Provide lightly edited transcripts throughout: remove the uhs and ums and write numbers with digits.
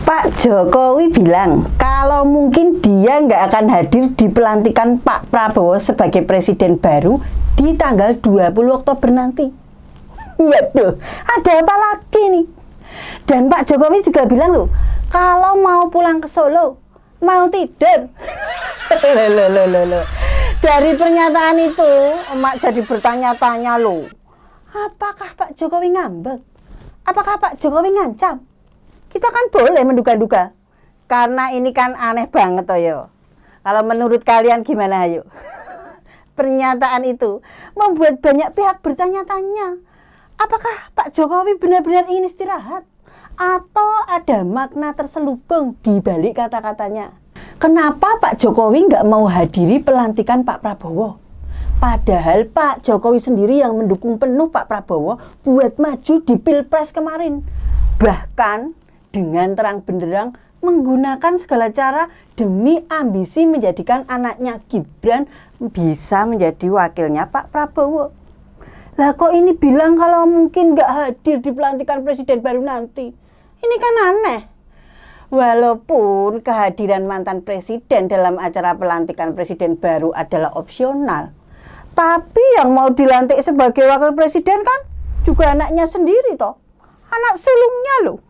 Pak Jokowi bilang kalau mungkin dia nggak akan hadir di pelantikan Pak Prabowo sebagai presiden baru di tanggal 20 Oktober nanti. Waduh, ada apa lagi nih? Dan Pak Jokowi juga bilang loh, kalau mau pulang ke Solo, mau tidur. Loh. Dari pernyataan itu, emak jadi bertanya-tanya loh, apakah Pak Jokowi ngambek? Apakah Pak Jokowi ngancam? Kita kan boleh menduga-duga, karena ini kan aneh banget toh yo. Kalau menurut kalian gimana ayo? Pernyataan itu membuat banyak pihak bertanya-tanya, apakah Pak Jokowi benar-benar ingin istirahat? Atau ada makna terselubung di balik kata-katanya? Kenapa Pak Jokowi nggak mau hadiri pelantikan Pak Prabowo? Padahal Pak Jokowi sendiri yang mendukung penuh Pak Prabowo buat maju di Pilpres kemarin. Bahkan dengan terang benderang menggunakan segala cara demi ambisi menjadikan anaknya Gibran bisa menjadi wakilnya Pak Prabowo. Lah kok ini bilang kalau mungkin nggak hadir di pelantikan presiden baru nanti? Ini kan aneh. Walaupun kehadiran mantan presiden dalam acara pelantikan presiden baru adalah opsional, tapi yang mau dilantik sebagai wakil presiden kan juga anaknya sendiri toh, anak sulungnya loh.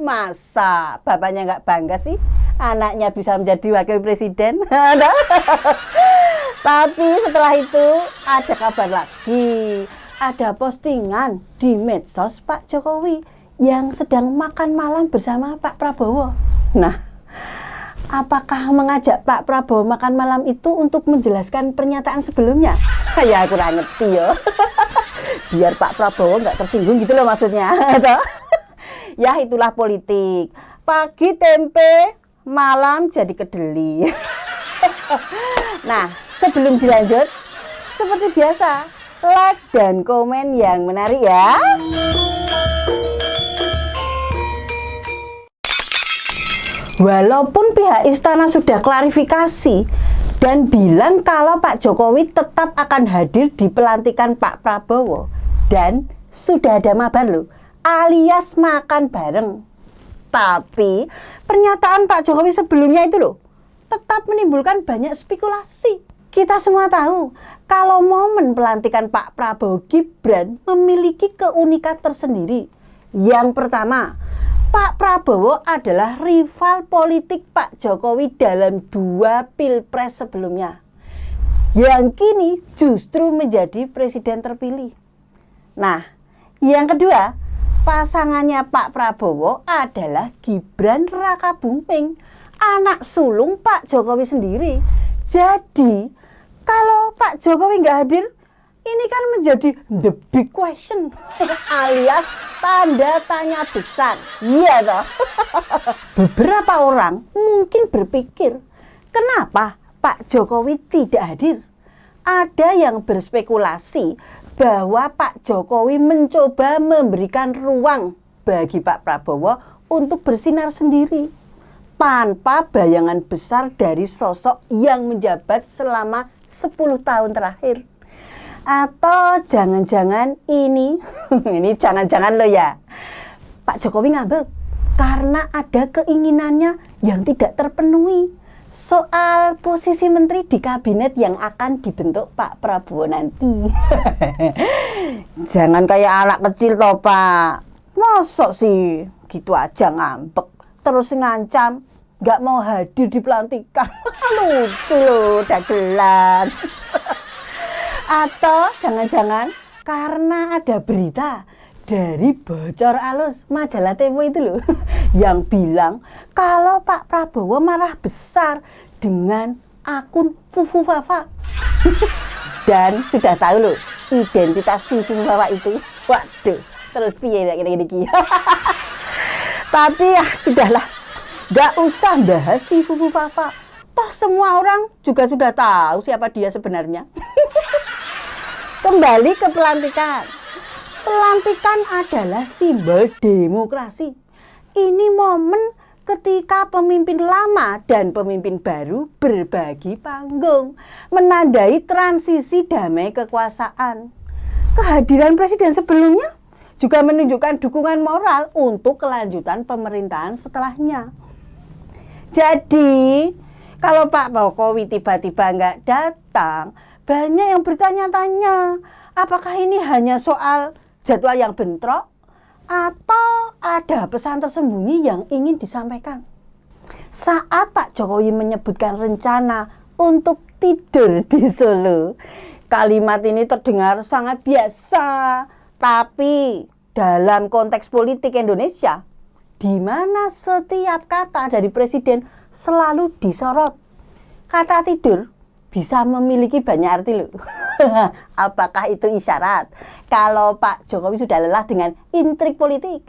Masa bapaknya nggak bangga sih anaknya bisa menjadi wakil presiden? Tapi setelah itu ada kabar lagi, ada postingan di medsos Pak Jokowi yang sedang makan malam bersama Pak Prabowo. Nah, apakah mengajak Pak Prabowo makan malam itu untuk menjelaskan pernyataan sebelumnya? Ya kurang ngerti yo. Biar Pak Prabowo nggak tersinggung gitu loh maksudnya. Ya itulah politik. Pagi tempe, malam jadi kedeli. Nah, sebelum dilanjut, seperti biasa, like dan komen yang menarik ya. Walaupun pihak istana sudah klarifikasi dan bilang kalau Pak Jokowi tetap akan hadir di pelantikan Pak Prabowo dan sudah ada mabar loh, alias makan bareng. Tapi pernyataan Pak Jokowi sebelumnya itu loh tetap menimbulkan banyak spekulasi. Kita semua tahu kalau momen pelantikan Pak Prabowo Gibran memiliki keunikan tersendiri. Yang pertama, Pak Prabowo adalah rival politik Pak Jokowi dalam 2 pilpres sebelumnya, yang kini justru menjadi presiden terpilih. Nah, yang kedua, pasangannya Pak Prabowo adalah Gibran Rakabuming, anak sulung Pak Jokowi sendiri. Jadi, kalau Pak Jokowi nggak hadir, ini kan menjadi the big question, alias tanda tanya besar. Iya toh. Beberapa orang mungkin berpikir, kenapa Pak Jokowi tidak hadir? Ada yang berspekulasi bahwa Pak Jokowi mencoba memberikan ruang bagi Pak Prabowo untuk bersinar sendiri tanpa bayangan besar dari sosok yang menjabat selama 10 tahun terakhir. Atau jangan-jangan ini jangan-jangan lo ya, Pak Jokowi ngambek karena ada keinginannya yang tidak terpenuhi soal posisi menteri di kabinet yang akan dibentuk Pak Prabowo nanti. Jangan kayak anak kecil toh Pak, mosok sih gitu aja ngambek terus ngancam nggak mau hadir di pelantikan. Lucu loh, dagelan. Atau jangan-jangan karena ada berita dari bocor alus majalah Tempo itu loh, yang bilang kalau Pak Prabowo marah besar dengan akun Fufu Fafa. Dan sudah tahu loh identitas si Fufu Fafa itu. Waduh, terus piye ya gini-gini. Tapi ya sudahlah, gak usah bahas si Fufu Fafa. Toh semua orang juga sudah tahu siapa dia sebenarnya. Kembali ke pelantikan. Pelantikan adalah simbol demokrasi. Ini momen ketika pemimpin lama dan pemimpin baru berbagi panggung, menandai transisi damai kekuasaan. Kehadiran presiden sebelumnya juga menunjukkan dukungan moral untuk kelanjutan pemerintahan setelahnya. Jadi, kalau Pak Jokowi tiba-tiba nggak datang, banyak yang bertanya-tanya, apakah ini hanya soal jadwal yang bentrok atau ada pesan tersembunyi yang ingin disampaikan? Saat Pak Jokowi menyebutkan rencana untuk tidur di Solo, kalimat ini terdengar sangat biasa, tapi dalam konteks politik Indonesia, di mana setiap kata dari presiden selalu disorot, kata tidur bisa memiliki banyak arti loh. Apakah itu isyarat kalau Pak Jokowi sudah lelah dengan intrik politik?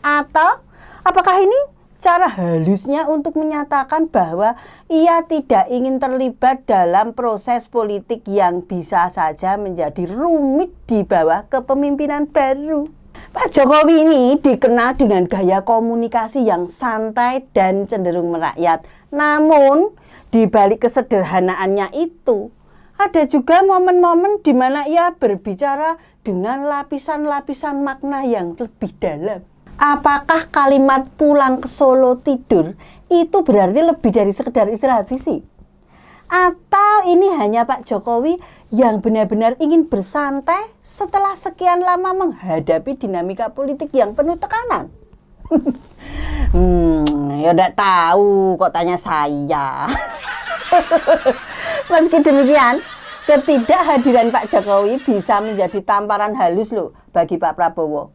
Atau apakah ini cara halusnya untuk menyatakan bahwa ia tidak ingin terlibat dalam proses politik yang bisa saja menjadi rumit di bawah kepemimpinan baru? Pak Jokowi ini dikenal dengan gaya komunikasi yang santai dan cenderung merakyat. Namun, di balik kesederhanaannya itu, ada juga momen-momen di mana ia berbicara dengan lapisan-lapisan makna yang lebih dalam. Apakah kalimat pulang ke Solo tidur itu berarti lebih dari sekedar istirahat fisik? Atau ini hanya Pak Jokowi yang benar-benar ingin bersantai setelah sekian lama menghadapi dinamika politik yang penuh tekanan? Ya udah tahu kok tanya saya. Meski demikian, ketidakhadiran Pak Jokowi bisa menjadi tamparan halus loh bagi Pak Prabowo.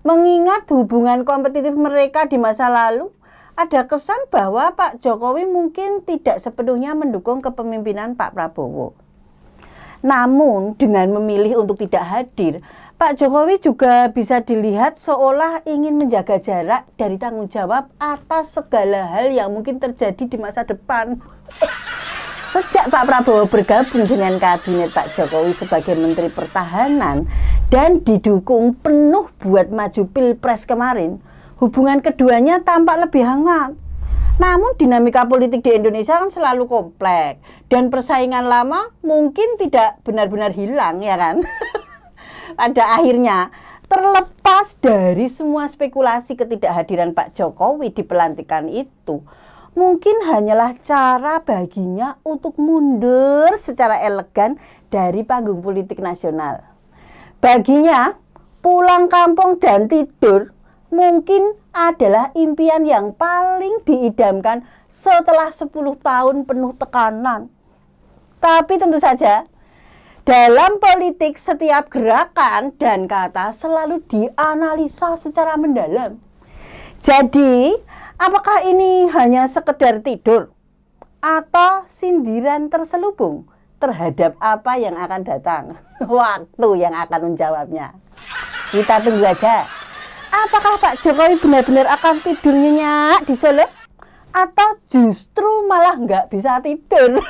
Mengingat hubungan kompetitif mereka di masa lalu, ada kesan bahwa Pak Jokowi mungkin tidak sepenuhnya mendukung kepemimpinan Pak Prabowo. Namun, dengan memilih untuk tidak hadir, Pak Jokowi juga bisa dilihat seolah ingin menjaga jarak dari tanggung jawab atas segala hal yang mungkin terjadi di masa depan. Sejak Pak Prabowo bergabung dengan kabinet Pak Jokowi sebagai Menteri Pertahanan dan didukung penuh buat maju Pilpres kemarin, hubungan keduanya tampak lebih hangat. Namun dinamika politik di Indonesia kan selalu kompleks dan persaingan lama mungkin tidak benar-benar hilang, ya kan? Pada akhirnya, terlepas dari semua spekulasi ketidakhadiran Pak Jokowi di pelantikan itu, mungkin hanyalah cara baginya untuk mundur secara elegan dari panggung politik nasional. Baginya, pulang kampung dan tidur mungkin adalah impian yang paling diidamkan setelah 10 tahun penuh tekanan. Tapi tentu saja, dalam politik setiap gerakan dan kata selalu dianalisa secara mendalam. Jadi, apakah ini hanya sekedar tidur atau sindiran terselubung terhadap apa yang akan datang? Waktu yang akan menjawabnya. Kita tunggu aja. Apakah Pak Jokowi benar-benar akan tidur nyenyak di Solo? Atau justru malah nggak bisa tidur?